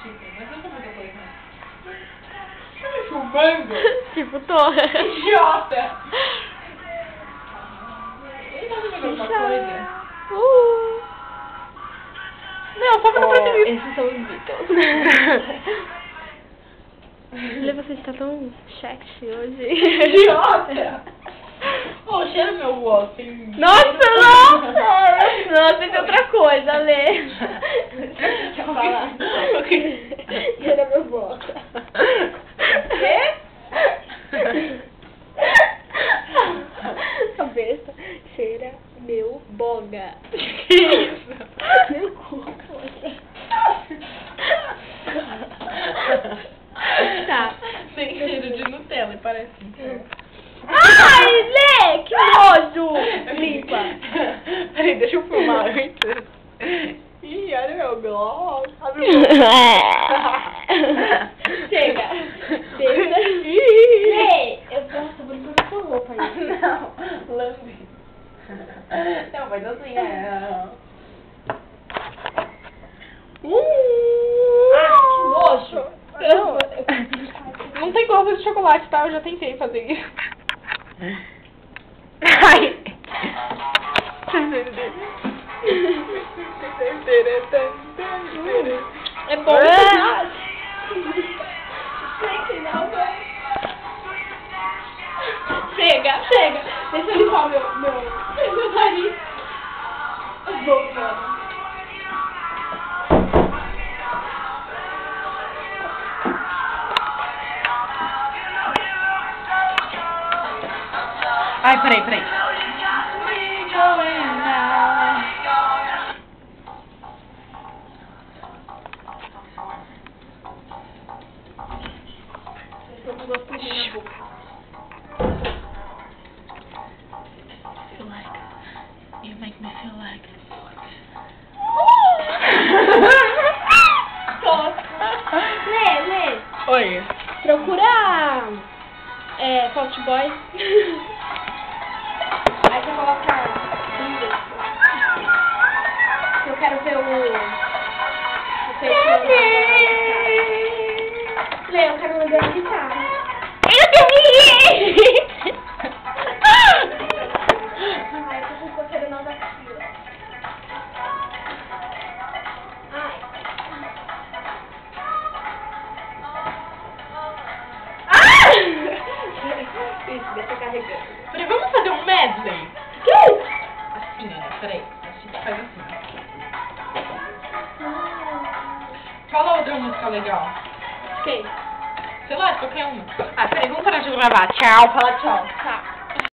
Tipo, mas não tem muita coisa. Tá me filmando? Tipo, tô. Idiota! Ele tá me alguma coisa? Não, só pra fazer isso. Esses são os Beatles. Lê, você está tão sexy hoje. Idiota! Ô, cheira meu voz, tem... Nossa, nossa! Nossa, isso é outra coisa, Lê. Deixa eu falar. Cheira meu voto. Quê? Cabeça, cheira meu boga. Que isso? Meu cu. Tá. Tem cheiro de Nutella, parece. Ai, Lê, que nojo! Limpa. Peraí, deixa eu filmar antes. Ih, olha meu gloss. Abre o Chega. Deixa. Ih. Lê, eu gosto muito da sua roupa aí. Não, lambe. Não, mas assim, Que nojo. Não tem gosto de chocolate, tá? Eu já tentei fazer isso. Ai. É bom. Chega, chega. Deixa eu limpar meu nariz. Vou, mano. Ai, peraí. You make me feel like... Lê. Oi. Procura Fault Boy. Aí você coloca eu quero ver o Lê, eu quero ver a guitarra. Eu também! Ai, eu tô querendo nada aqui. Isso, deixa carregando. Peraí, vamos fazer um medley? Que? Assim, peraí. A gente faz assim. Fala outra música legal. Quem? Sei lá, qualquer uma. Ah, peraí, vamos parar de gravar. Tchau, fala tchau. Tá.